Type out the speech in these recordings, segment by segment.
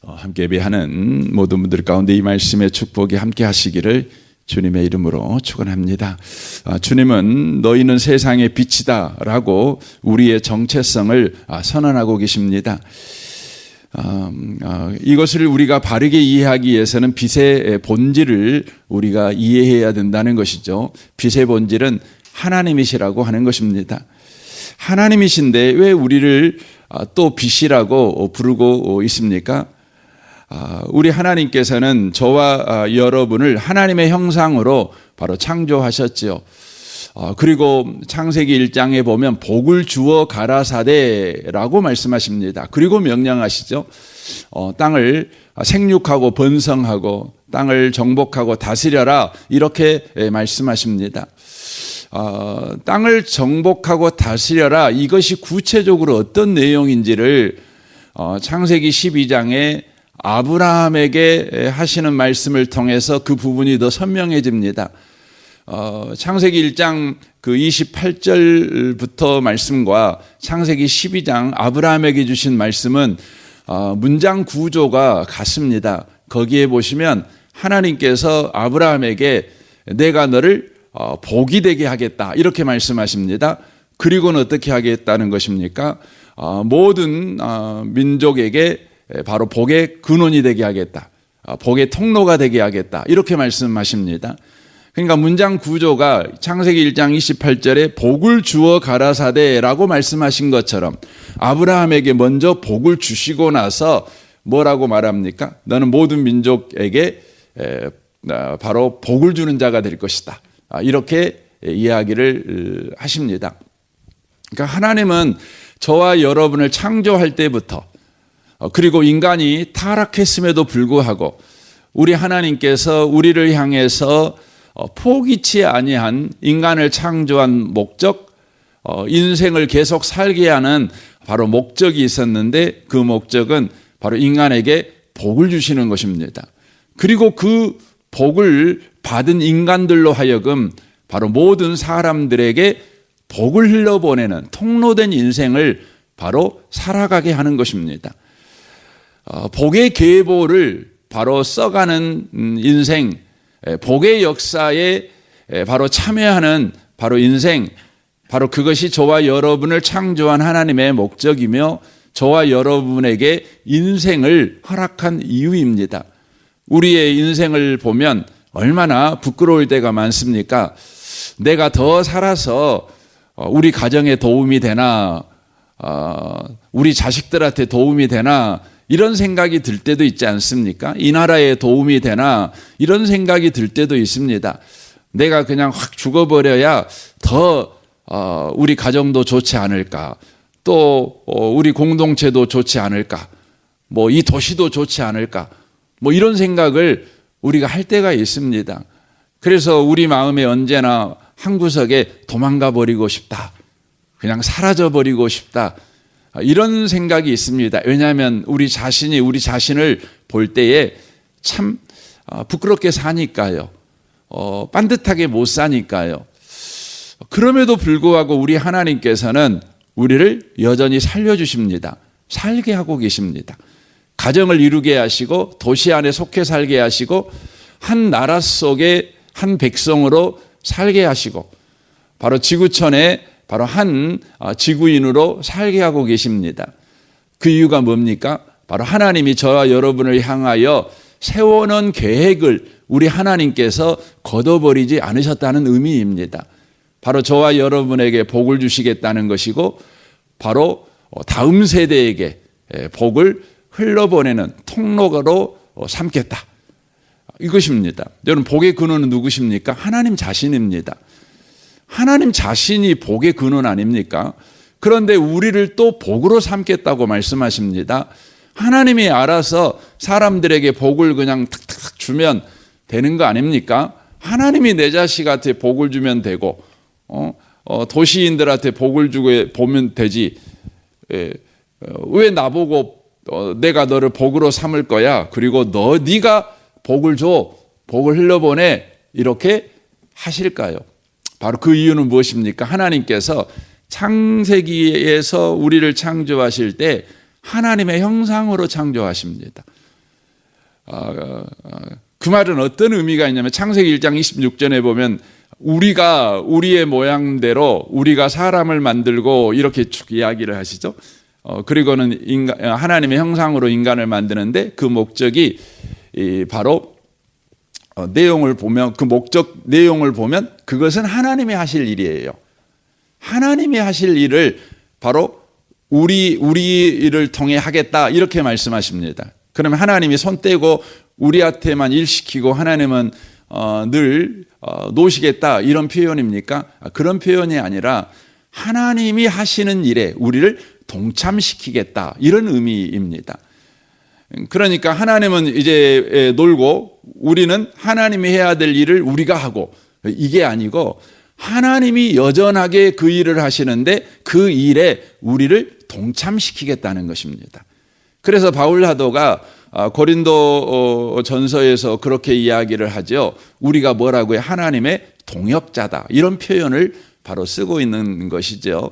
함께 예배하는 모든 분들 가운데 이 말씀의 축복이 함께 하시기를 주님의 이름으로 축원합니다. 주님은 너희는 세상의 빛이다 라고 우리의 정체성을 선언하고 계십니다. 이것을 우리가 바르게 이해하기 위해서는 빛의 본질을 우리가 이해해야 된다는 것이죠. 빛의 본질은 하나님이시라고 하는 것입니다. 하나님이신데 왜 우리를 또 빛이라고 부르고 있습니까? 우리 하나님께서는 저와 여러분을 하나님의 형상으로 바로 창조하셨지요. 그리고 창세기 1장에 보면 복을 주어 가라사대라고 말씀하십니다. 그리고 명령하시죠. 땅을 생육하고 번성하고 땅을 정복하고 다스려라 이렇게 말씀하십니다. 땅을 정복하고 다스려라 이것이 구체적으로 어떤 내용인지를 창세기 12장에 아브라함에게 하시는 말씀을 통해서 그 부분이 더 선명해집니다. 창세기 1장 그 28절부터 말씀과 창세기 12장 아브라함에게 주신 말씀은 문장 구조가 같습니다. 거기에 보시면 하나님께서 아브라함에게 내가 너를 복이 되게 하겠다 이렇게 말씀하십니다. 그리고는 어떻게 하겠다는 것입니까? 모든 민족에게 바로 복의 근원이 되게 하겠다. 복의 통로가 되게 하겠다. 이렇게 말씀하십니다. 그러니까 문장 구조가 창세기 1장 28절에 복을 주어 가라사대라고 말씀하신 것처럼 아브라함에게 먼저 복을 주시고 나서 뭐라고 말합니까? 너는 모든 민족에게 바로 복을 주는 자가 될 것이다. 이렇게 이야기를 하십니다. 그러니까 하나님은 저와 여러분을 창조할 때부터 그리고 인간이 타락했음에도 불구하고 우리 하나님께서 우리를 향해서 포기치 아니한 인간을 창조한 목적, 인생을 계속 살게 하는 바로 목적이 있었는데 그 목적은 바로 인간에게 복을 주시는 것입니다. 그리고 그 복을 받은 인간들로 하여금 바로 모든 사람들에게 복을 흘려보내는 통로된 인생을 바로 살아가게 하는 것입니다. 복의 계보를 바로 써가는 인생, 복의 역사에 바로 참여하는 바로 인생, 바로 그것이 저와 여러분을 창조한 하나님의 목적이며 저와 여러분에게 인생을 허락한 이유입니다. 우리의 인생을 보면 얼마나 부끄러울 때가 많습니까? 내가 더 살아서 우리 가정에 도움이 되나, 우리 자식들한테 도움이 되나 이런 생각이 들 때도 있지 않습니까? 이 나라에 도움이 되나 이런 생각이 들 때도 있습니다. 내가 그냥 확 죽어버려야 더 우리 가정도 좋지 않을까, 또 우리 공동체도 좋지 않을까, 뭐 이 도시도 좋지 않을까, 뭐 이런 생각을 우리가 할 때가 있습니다. 그래서 우리 마음에 언제나 한 구석에 도망가 버리고 싶다, 그냥 사라져 버리고 싶다 이런 생각이 있습니다. 왜냐하면 우리 자신이 우리 자신을 볼 때에 참 부끄럽게 사니까요. 반듯하게 못 사니까요. 그럼에도 불구하고 우리 하나님께서는 우리를 여전히 살려주십니다. 살게 하고 계십니다. 가정을 이루게 하시고 도시 안에 속해 살게 하시고 한 나라 속에 한 백성으로 살게 하시고 바로 지구촌에 바로 한 지구인으로 살게 하고 계십니다. 그 이유가 뭡니까? 바로 하나님이 저와 여러분을 향하여 세워놓은 계획을 우리 하나님께서 걷어버리지 않으셨다는 의미입니다. 바로 저와 여러분에게 복을 주시겠다는 것이고 바로 다음 세대에게 복을 흘러보내는 통로로 삼겠다 이것입니다. 여러분 복의 근원은 누구십니까? 하나님 자신입니다. 하나님 자신이 복의 근원 아닙니까? 그런데 우리를 또 복으로 삼겠다고 말씀하십니다. 하나님이 알아서 사람들에게 복을 그냥 탁탁 주면 되는 거 아닙니까? 하나님이 내 자식한테 복을 주면 되고 도시인들한테 복을 주고 보면 되지. 왜 나보고 내가 너를 복으로 삼을 거야, 그리고 네가 복을 줘, 복을 흘려보내 이렇게 하실까요? 바로 그 이유는 무엇입니까? 하나님께서 창세기에서 우리를 창조하실 때 하나님의 형상으로 창조하십니다. 그 말은 어떤 의미가 있냐면 창세기 1장 26절에 보면 우리가 우리의 모양대로 우리가 사람을 만들고 이렇게 쭉 이야기를 하시죠. 그리고는 하나님의 형상으로 인간을 만드는데 그 목적이 바로 내용을 보면 그 목적 내용을 보면 그것은 하나님이 하실 일이에요. 하나님이 하실 일을 바로 우리를 통해 하겠다 이렇게 말씀하십니다. 그러면 하나님이 손 떼고 우리한테만 일 시키고 하나님은 늘 노시겠다 이런 표현입니까? 그런 표현이 아니라 하나님이 하시는 일에 우리를 동참시키겠다 이런 의미입니다. 그러니까 하나님은 이제 놀고 우리는 하나님이 해야 될 일을 우리가 하고 이게 아니고 하나님이 여전하게 그 일을 하시는데 그 일에 우리를 동참시키겠다는 것입니다. 그래서 바울 사도가 고린도 전서에서 그렇게 이야기를 하죠. 우리가 뭐라고요? 하나님의 동역자다 이런 표현을 바로 쓰고 있는 것이죠.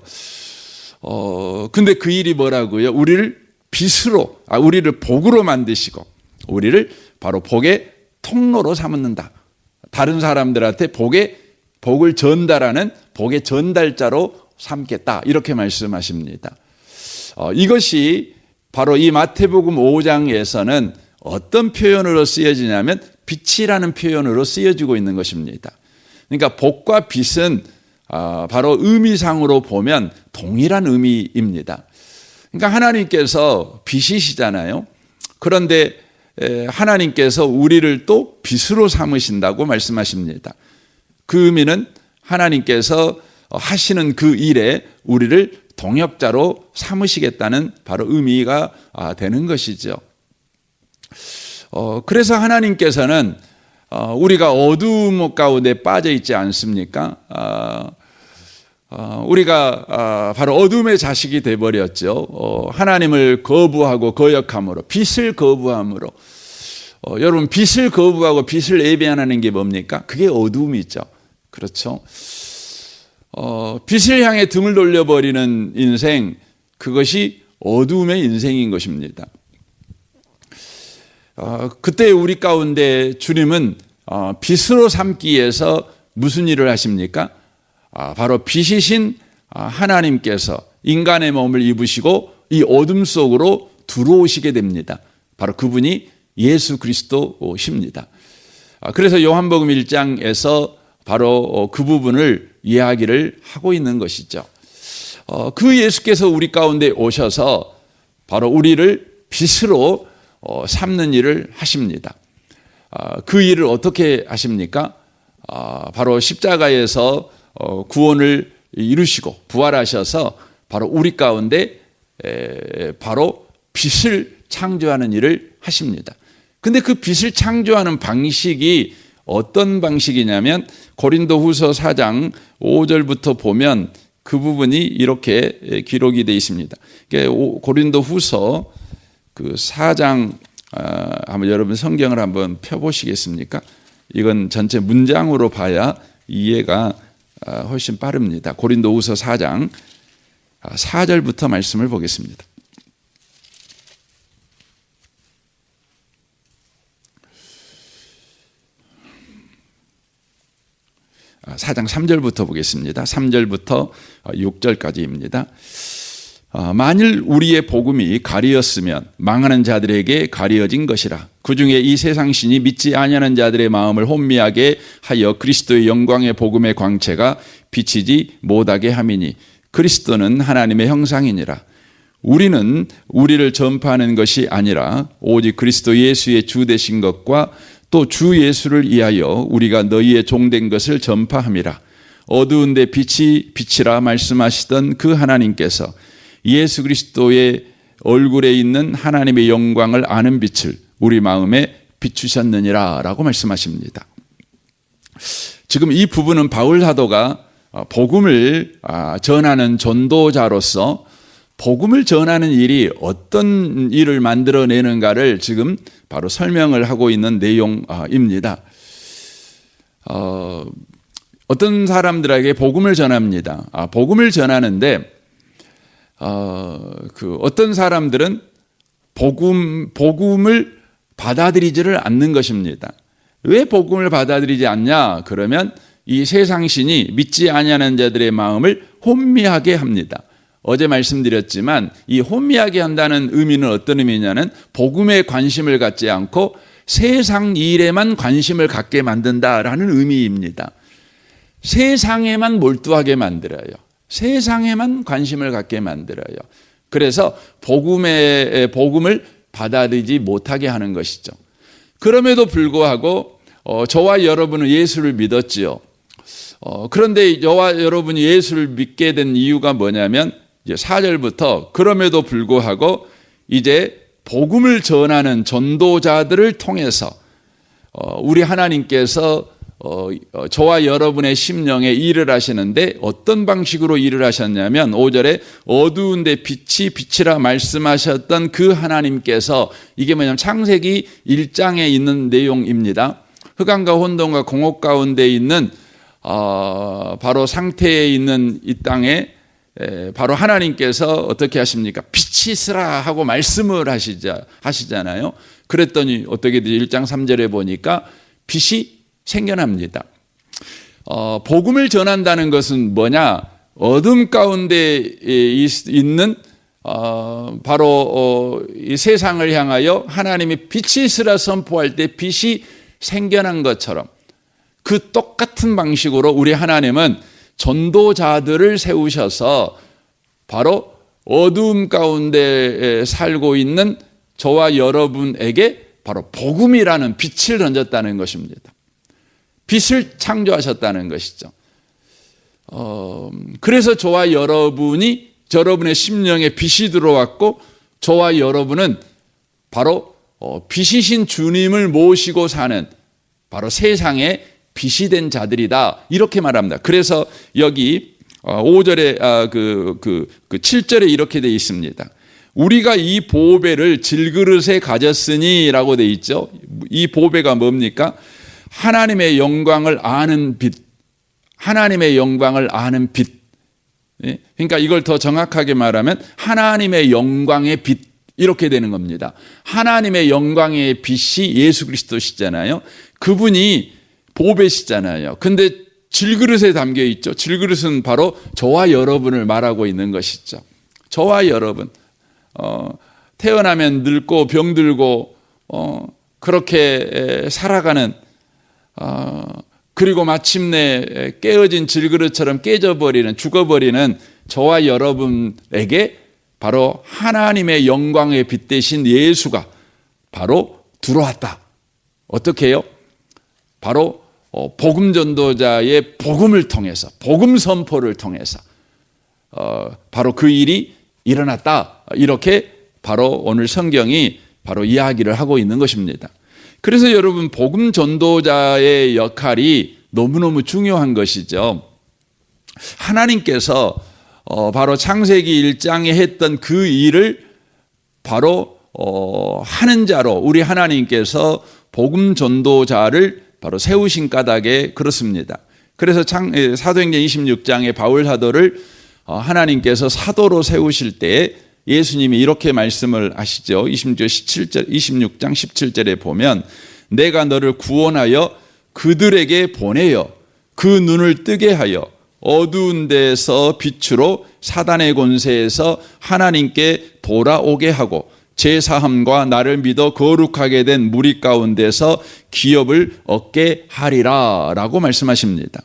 근데 그 일이 뭐라고요? 우리를 빛으로, 우리를 복으로 만드시고 우리를 바로 복의 통로로 삼는다. 다른 사람들한테 복을 전달하는 복의 전달자로 삼겠다. 이렇게 말씀하십니다. 이것이 바로 이 마태복음 5장에서는 어떤 표현으로 쓰여지냐면 빛이라는 표현으로 쓰여지고 있는 것입니다. 그러니까 복과 빛은 바로 의미상으로 보면 동일한 의미입니다. 그러니까 하나님께서 빛이시잖아요. 그런데 하나님께서 우리를 또 빛으로 삼으신다고 말씀하십니다. 그 의미는 하나님께서 하시는 그 일에 우리를 동역자로 삼으시겠다는 바로 의미가 되는 것이죠. 그래서 하나님께서는 우리가 어두움 가운데 빠져 있지 않습니까? 우리가 바로 어둠의 자식이 되어버렸죠. 하나님을 거부하고 거역함으로 빛을 거부함으로 여러분 빛을 거부하고 빛을 예배하는 게 뭡니까? 그게 어둠이죠. 그렇죠. 빛을 향해 등을 돌려버리는 인생 그것이 어둠의 인생인 것입니다. 그때 우리 가운데 주님은 빛으로 삼기 위해서 무슨 일을 하십니까? 바로 빛이신 하나님께서 인간의 몸을 입으시고 이 어둠 속으로 들어오시게 됩니다. 바로 그분이 예수 그리스도십니다. 그래서 요한복음 1장에서 바로 그 부분을 이야기를 하고 있는 것이죠. 그 예수께서 우리 가운데 오셔서 바로 우리를 빛으로 삼는 일을 하십니다. 그 일을 어떻게 하십니까? 바로 십자가에서 구원을 이루시고 부활하셔서 바로 우리 가운데 바로 빛을 창조하는 일을 하십니다. 근데 그 빛을 창조하는 방식이 어떤 방식이냐면 고린도후서 4장 5절부터 보면 그 부분이 이렇게 기록이 되어 있습니다. 고린도후서 그 4장 한번 여러분 성경을 한번 펴보시겠습니까? 이건 전체 문장으로 봐야 이해가 훨씬 빠릅니다. 고린도후서 4장 4절부터 말씀을 보겠습니다. 4장 3절부터 보겠습니다. 3절부터 6절까지입니다. 만일 우리의 복음이 가리었으면 망하는 자들에게 가리어진 것이라. 그중에 이 세상 신이 믿지 아니하는 자들의 마음을 혼미하게 하여 그리스도의 영광의 복음의 광채가 비치지 못하게 함이니 그리스도는 하나님의 형상이니라. 우리는 우리를 전파하는 것이 아니라 오직 그리스도 예수의 주 되신 것과 또 주 예수를 위하여 우리가 너희의 종된 것을 전파함이라. 어두운 데 빛이라 말씀하시던 그 하나님께서 예수 그리스도의 얼굴에 있는 하나님의 영광을 아는 빛을 우리 마음에 비추셨느니라 라고 말씀하십니다. 지금 이 부분은 바울 사도가 복음을 전하는 전도자로서 복음을 전하는 일이 어떤 일을 만들어내는가를 지금 바로 설명을 하고 있는 내용입니다. 어떤 사람들에게 복음을 전합니다. 복음을 전하는데 어떤 사람들은 복음을 받아들이지를 않는 것입니다. 왜 복음을 받아들이지 않냐? 그러면 이 세상 신이 믿지 아니하는 자들의 마음을 혼미하게 합니다. 어제 말씀드렸지만 이 혼미하게 한다는 의미는 어떤 의미냐는 복음에 관심을 갖지 않고 세상 일에만 관심을 갖게 만든다라는 의미입니다. 세상에만 몰두하게 만들어요. 세상에만 관심을 갖게 만들어요. 그래서 복음을 받아들이지 못하게 하는 것이죠. 그럼에도 불구하고 저와 여러분은 예수를 믿었지요. 그런데 저와 여러분이 예수를 믿게 된 이유가 뭐냐면 이제 4절부터 그럼에도 불구하고 이제 복음을 전하는 전도자들을 통해서 우리 하나님께서 저와 여러분의 심령에 일을 하시는데 어떤 방식으로 일을 하셨냐면 5절에 어두운 데 빛이 빛이라 말씀하셨던 그 하나님께서, 이게 뭐냐면 창세기 1장에 있는 내용입니다. 흑암과 혼돈과 공업 가운데 있는 바로 상태에 있는 이 땅에 바로 하나님께서 어떻게 하십니까? 빛이 있으라 하고 말씀을 하시잖아요. 그랬더니 어떻게 되죠? 1장 3절에 보니까 빛이 생겨납니다. 복음을 전한다는 것은 뭐냐? 어둠 가운데 있는 바로 이 세상을 향하여 하나님이 빛이 있으라 선포할 때 빛이 생겨난 것처럼 그 똑같은 방식으로 우리 하나님은 전도자들을 세우셔서 바로 어두움 가운데 살고 있는 저와 여러분에게 바로 복음이라는 빛을 던졌다는 것입니다. 빛을 창조하셨다는 것이죠. 그래서 저와 여러분이 여러분의 심령에 빛이 들어왔고 저와 여러분은 바로 빛이신 주님을 모시고 사는 바로 세상의 빛이 된 자들이다, 이렇게 말합니다. 그래서 여기 5절에 7절에 이렇게 되어 있습니다. 우리가 이 보배를 질그릇에 가졌으니 라고 되어 있죠. 이 보배가 뭡니까? 하나님의 영광을 아는 빛, 하나님의 영광을 아는 빛. 그러니까 이걸 더 정확하게 말하면 하나님의 영광의 빛, 이렇게 되는 겁니다. 하나님의 영광의 빛이 예수 그리스도시잖아요. 그분이 보배시잖아요. 근데 질그릇에 담겨 있죠. 질그릇은 바로 저와 여러분을 말하고 있는 것이죠. 저와 여러분, 태어나면 늙고 병들고 그렇게 살아가는, 그리고 마침내 깨어진 질그릇처럼 깨져버리는, 죽어버리는 저와 여러분에게 바로 하나님의 영광의 빛 대신 예수가 바로 들어왔다. 어떻게 해요? 바로 복음 전도자의 복음을 통해서, 복음 선포를 통해서 바로 그 일이 일어났다. 이렇게 바로 오늘 성경이 바로 이야기를 하고 있는 것입니다. 그래서 여러분, 복음 전도자의 역할이 너무너무 중요한 것이죠. 하나님께서 바로 창세기 1장에 했던 그 일을 바로 하는 자로 우리 하나님께서 복음 전도자를 바로 세우신 까닭에 그렇습니다. 그래서 사도행전 26장에 바울 사도를 하나님께서 사도로 세우실 때 예수님이 이렇게 말씀을 하시죠. 26장 17절에 보면 내가 너를 구원하여 그들에게 보내어 그 눈을 뜨게 하여 어두운 데서 빛으로 사단의 권세에서 하나님께 돌아오게 하고 제사함과 나를 믿어 거룩하게 된 무리 가운데서 기업을 얻게 하리라 라고 말씀하십니다.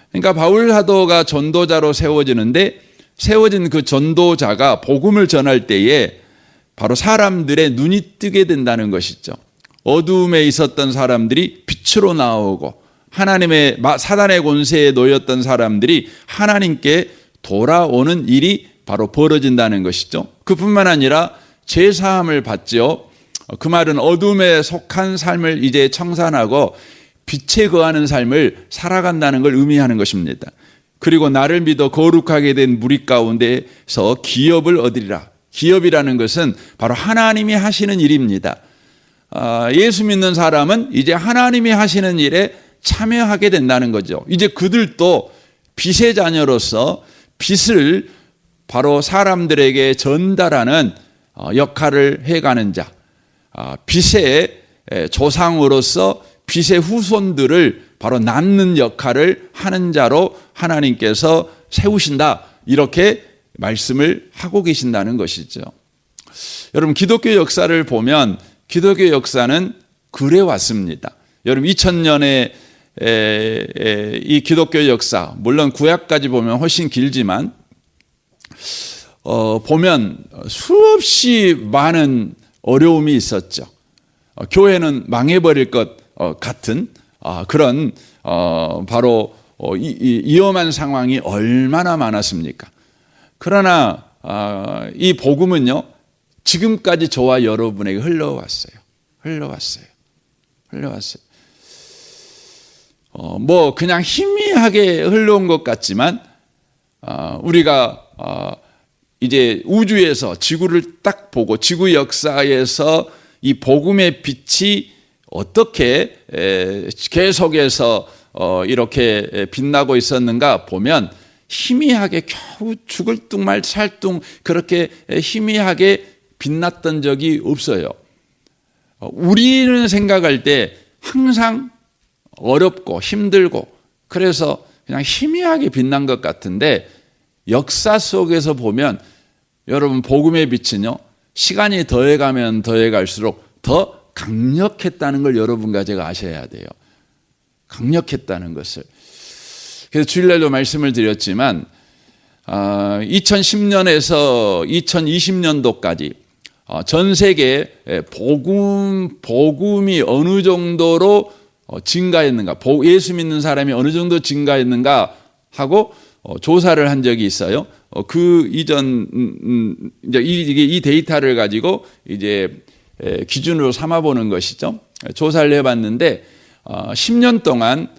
그러니까 바울 사도가 전도자로 세워지는데, 세워진 그 전도자가 복음을 전할 때에 바로 사람들의 눈이 뜨게 된다는 것이죠. 어두움에 있었던 사람들이 빛으로 나오고 하나님의 사단의 권세에 놓였던 사람들이 하나님께 돌아오는 일이 바로 벌어진다는 것이죠. 그뿐만 아니라 제사함을 받죠. 그 말은 어둠에 속한 삶을 이제 청산하고 빛에 거하는 삶을 살아간다는 걸 의미하는 것입니다. 그리고 나를 믿어 거룩하게 된 무리 가운데서 기업을 얻으리라. 기업이라는 것은 바로 하나님이 하시는 일입니다. 예수 믿는 사람은 이제 하나님이 하시는 일에 참여하게 된다는 거죠. 이제 그들도 빛의 자녀로서 빛을 바로 사람들에게 전달하는 역할을 해가는 자, 빛의 조상으로서 빛의 후손들을 바로 낳는 역할을 하는 자로 하나님께서 세우신다. 이렇게 말씀을 하고 계신다는 것이죠. 여러분, 기독교 역사를 보면 기독교 역사는 그래 왔습니다. 여러분, 2000년의 이 기독교 역사, 물론 구약까지 보면 훨씬 길지만 보면 수없이 많은 어려움이 있었죠. 교회는 망해버릴 것 같은 그런 바로 위험한 상황이 얼마나 많았습니까? 그러나 이 복음은요, 지금까지 저와 여러분에게 흘러왔어요. 뭐 그냥 희미하게 흘러온 것 같지만 우리가 이제 우주에서 지구를 딱 보고 지구 역사에서 이 복음의 빛이 어떻게 계속해서 이렇게 빛나고 있었는가 보면 희미하게 겨우 죽을 둥말 살둥 그렇게 희미하게 빛났던 적이 없어요. 우리는 생각할 때 항상 어렵고 힘들고 그래서 그냥 희미하게 빛난 것 같은데 역사 속에서 보면 여러분 복음의 빛은요 시간이 더해가면 더해갈수록 더 강력했다는 걸 여러분과 제가 아셔야 돼요. 강력했다는 것을. 그래서 주일날도 말씀을 드렸지만 2010년에서 2020년도까지 전 세계 복음이 어느 정도로 증가했는가, 예수 믿는 사람이 어느 정도 증가했는가 하고 조사를 한 적이 있어요. 그 이전 이제 이 데이터를 가지고 이제 기준으로 삼아보는 것이죠. 조사를 해봤는데 10년 동안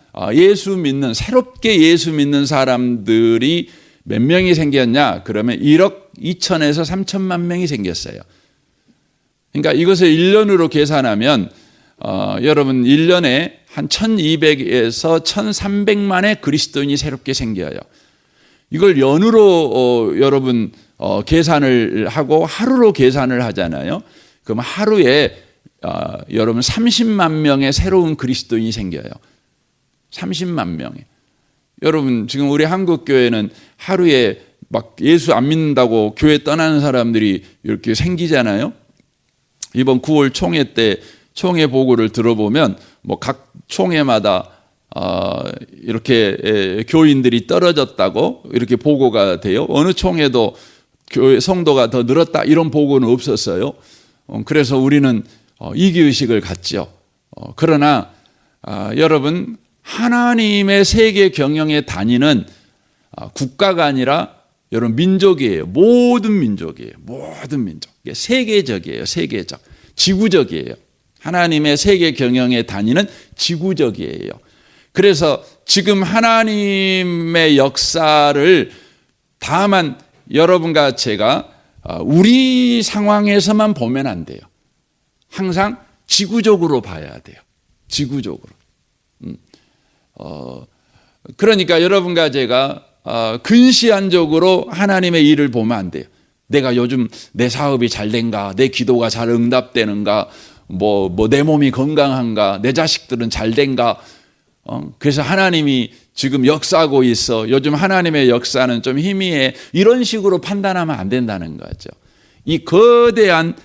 새롭게 예수 믿는 사람들이 몇 명이 생겼냐? 그러면 1억 2천에서 3천만 명이 생겼어요. 그러니까 이것을 1년으로 계산하면 여러분 1년에 한 1200에서 1300만의 그리스도인이 새롭게 생겨요. 이걸 연으로 여러분 계산을 하고 하루로 계산을 하잖아요. 그럼 하루에 여러분 30만 명의 새로운 그리스도인이 생겨요. 30만 명이. 여러분 지금 우리 한국 교회는 하루에 막 예수 안 믿는다고 교회 떠나는 사람들이 이렇게 생기잖아요. 이번 9월 총회 때 총회 보고를 들어보면 뭐 각 총회마다 이렇게 교인들이 떨어졌다고 이렇게 보고가 돼요. 어느 총회도 교회 성도가 더 늘었다 이런 보고는 없었어요. 그래서 우리는 이기의식을 갖죠. 그러나 여러분 하나님의 세계 경영의 단위는 국가가 아니라 여러분 민족이에요. 모든 민족이에요. 모든 민족. 세계적이에요. 세계적. 지구적이에요. 하나님의 세계 경영의 단위는 지구적이에요. 그래서 지금 하나님의 역사를 다만 여러분과 제가 우리 상황에서만 보면 안 돼요. 항상 지구적으로 봐야 돼요. 지구적으로. 그러니까 여러분과 제가 근시안적으로 하나님의 일을 보면 안 돼요. 내가 요즘 내 사업이 잘 된가, 내 기도가 잘 응답되는가, 뭐 내 몸이 건강한가, 내 자식들은 잘 된가. 그래서 하나님이 지금 역사하고 있어. 요즘 하나님의 역사는 좀 희미해. 이런 식으로 판단하면 안 된다는 거죠. 이 거대한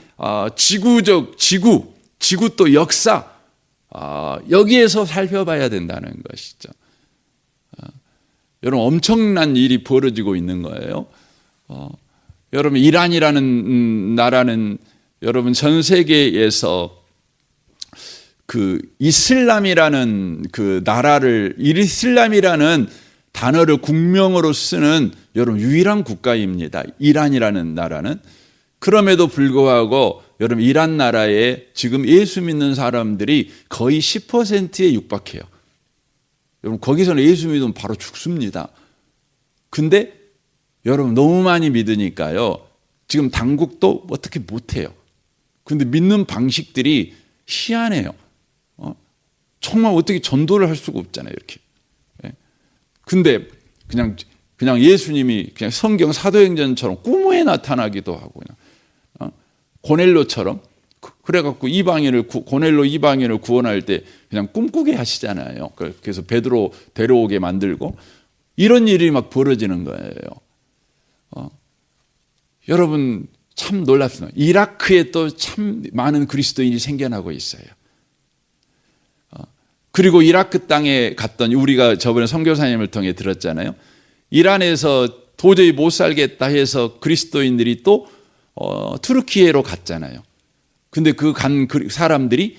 지구적 지구 또 역사 여기에서 살펴봐야 된다는 것이죠. 여러분 엄청난 일이 벌어지고 있는 거예요. 여러분 이란이라는 나라는 여러분 전 세계에서 그 이슬람이라는 그 나라를 이슬람이라는 단어를 국명으로 쓰는 여러분 유일한 국가입니다. 이란이라는 나라는. 그럼에도 불구하고 여러분 이란 나라에 지금 예수 믿는 사람들이 거의 10%에 육박해요. 여러분 거기서는 예수 믿으면 바로 죽습니다. 근데 여러분 너무 많이 믿으니까요. 지금 당국도 어떻게 못해요. 근데 믿는 방식들이 희한해요. 정말 어떻게 전도를 할 수가 없잖아요. 이렇게. 근데 그냥 예수님이 그냥 성경 사도행전처럼 꿈에 나타나기도 하고 그냥 고넬료처럼 그래갖고 고넬로 이방인을 구원할 때 그냥 꿈꾸게 하시잖아요. 그래서 베드로 데려오게 만들고 이런 일이 막 벌어지는 거예요. 여러분 참 놀랍습니다. 이라크에 또 참 많은 그리스도인이 생겨나고 있어요. 그리고 이라크 땅에 갔더니 우리가 저번에 선교사님을 통해 들었잖아요. 이란에서 도저히 못 살겠다 해서 그리스도인들이 또 투르키예로 갔잖아요. 근데 그 간 사람들이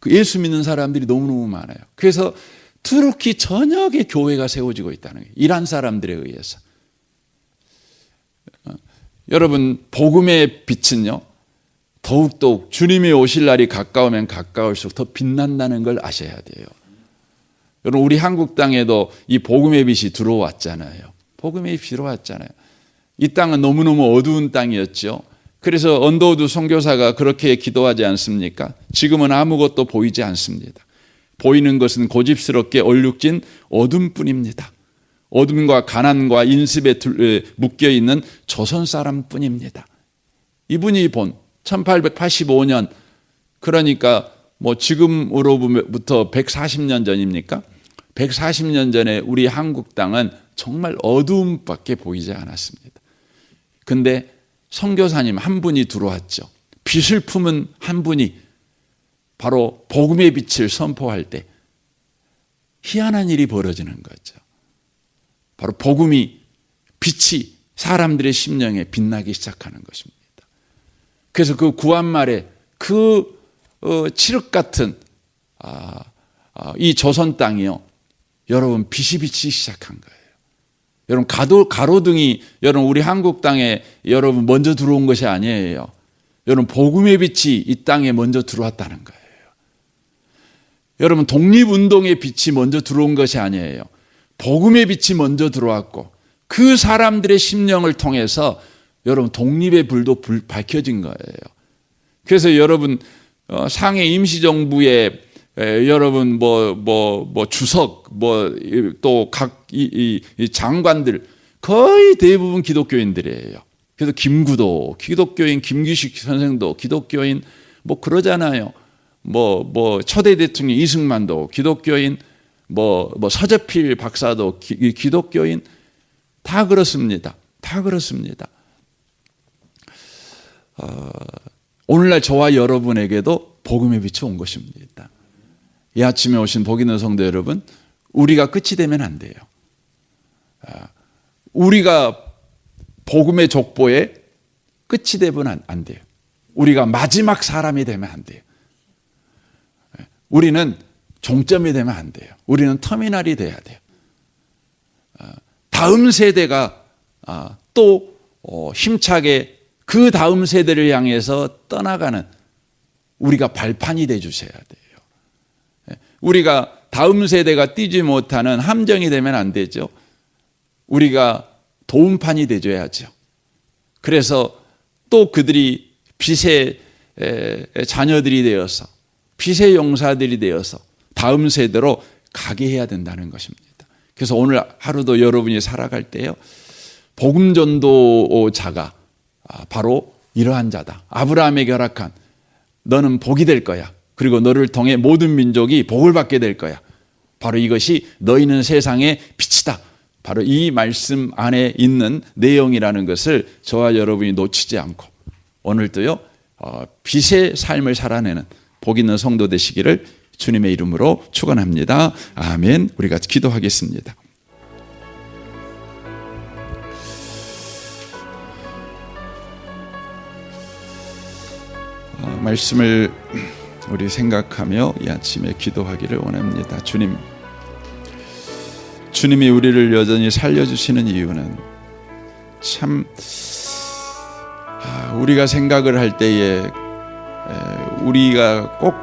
예수 믿는 사람들이 너무너무 많아요. 그래서 투르키 전역에 교회가 세워지고 있다는 거예요. 이란 사람들에 의해서. 여러분 복음의 빛은요 더욱더욱 주님이 오실 날이 가까우면 가까울수록 더 빛난다는 걸 아셔야 돼요. 여러분 우리 한국 땅에도 이 복음의 빛이 들어왔잖아요. 복음의 빛이 들어왔잖아요. 이 땅은 너무너무 어두운 땅이었죠. 그래서 언더우드 선교사가 그렇게 기도하지 않습니까? 지금은 아무것도 보이지 않습니다. 보이는 것은 고집스럽게 얼룩진 어둠뿐입니다. 어둠과 가난과 인습에 묶여있는 조선 사람뿐입니다. 이분이 본 1885년 그러니까 뭐 지금으로부터 140년 전입니까? 140년 전에 우리 한국 땅은 정말 어두움밖에 보이지 않았습니다. 근데 선교사님 한 분이 들어왔죠. 빛을 품은 한 분이 바로 복음의 빛을 선포할 때 희한한 일이 벌어지는 거죠. 바로 복음이 빛이 사람들의 심령에 빛나기 시작하는 것입니다. 그래서 그 구한말에 그 칠흑 같은 이 조선 땅이요. 여러분 빛이 비치기 시작한 거예요. 여러분 가로등이 여러분 우리 한국 땅에 여러분 먼저 들어온 것이 아니에요. 여러분 복음의 빛이 이 땅에 먼저 들어왔다는 거예요. 여러분 독립운동의 빛이 먼저 들어온 것이 아니에요. 복음의 빛이 먼저 들어왔고 그 사람들의 심령을 통해서 여러분 독립의 불도 밝혀진 거예요. 그래서 여러분 상해 임시정부의 여러분 뭐 주석 또 각 이 장관들 거의 대부분 기독교인들이에요. 그래서 김구도 기독교인, 김규식 선생도 기독교인 뭐 그러잖아요. 뭐 초대 대통령 이승만도 기독교인, 뭐 서재필 박사도 기독교인 다 그렇습니다. 다 그렇습니다. 오늘날 저와 여러분에게도 복음의 빛이 온 것입니다. 이 아침에 오신 복 있는 성도 여러분, 우리가 끝이 되면 안 돼요. 우리가 복음의 족보의 끝이 되면 안 돼요. 우리가 마지막 사람이 되면 안 돼요. 우리는 종점이 되면 안 돼요. 우리는 터미널이 돼야 돼요. 다음 세대가 또 힘차게 그 다음 세대를 향해서 떠나가는 우리가 발판이 돼 주셔야 돼요. 우리가 다음 세대가 뛰지 못하는 함정이 되면 안 되죠. 우리가 도움판이 되줘야죠. 그래서 또 그들이 빛의 자녀들이 되어서 빛의 용사들이 되어서 다음 세대로 가게 해야 된다는 것입니다. 그래서 오늘 하루도 여러분이 살아갈 때요, 복음 전도자가 바로 이러한 자다. 아브라함에게 허락한 너는 복이 될 거야. 그리고 너를 통해 모든 민족이 복을 받게 될 거야. 바로 이것이 너희는 세상의 빛이다. 바로 이 말씀 안에 있는 내용이라는 것을 저와 여러분이 놓치지 않고 오늘도요 빛의 삶을 살아내는 복 있는 성도 되시기를 주님의 이름으로 축원합니다. 아멘. 우리가 기도하겠습니다. 말씀을 우리 생각하며 이 아침에 기도하기를 원합니다. 주님이 우리를 여전히 살려주시는 이유는 참 우리가 생각을 할 때에 우리가 꼭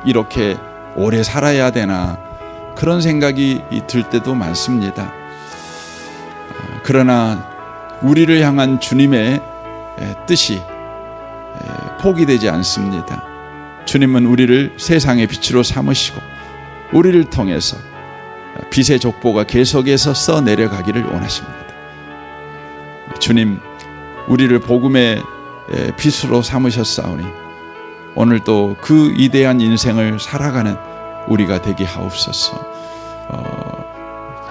이렇게 오래 살아야 되나 그런 생각이 들 때도 많습니다. 그러나 우리를 향한 주님의 뜻이 포기되지 않습니다. 주님은 우리를 세상의 빛으로 삼으시고 우리를 통해서 빛의 족보가 계속해서 써내려가기를 원하십니다. 주님, 우리를 복음의 빛으로 삼으셨사오니 오늘 또 그 위대한 인생을 살아가는 우리가 되게 하옵소서.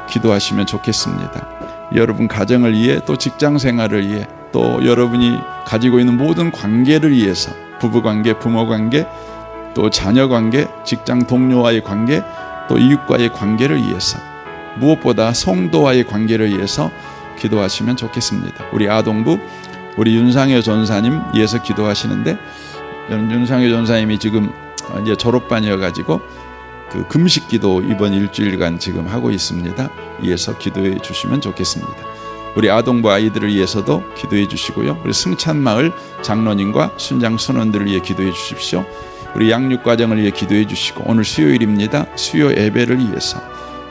기도하시면 좋겠습니다. 여러분 가정을 위해, 또 직장 생활을 위해, 또 여러분이 가지고 있는 모든 관계를 위해서, 부부관계, 부모관계, 또 자녀관계, 직장 동료와의 관계, 또 이웃과의 관계를 위해서, 무엇보다 성도와의 관계를 위해서 기도하시면 좋겠습니다. 우리 아동부, 우리 윤상효 전사님 위해서 기도하시는데, 윤상효 전사님이 지금 이제 졸업반이어가지고 그 금식기도 이번 일주일간 지금 하고 있습니다. 위해서 기도해 주시면 좋겠습니다. 우리 아동부 아이들을 위해서도 기도해 주시고요. 우리 승찬마을 장로님과 순장 순원들을 위해 기도해 주십시오. 우리 양육과정을 위해 기도해 주시고, 오늘 수요일입니다. 수요 예배를 위해서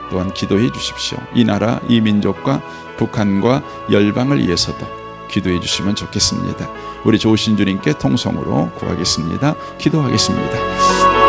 또한 기도해 주십시오. 이 나라, 이 민족과 북한과 열방을 위해서도 기도해 주시면 좋겠습니다. 우리 좋으신 주님께 통성으로 구하겠습니다. 기도하겠습니다.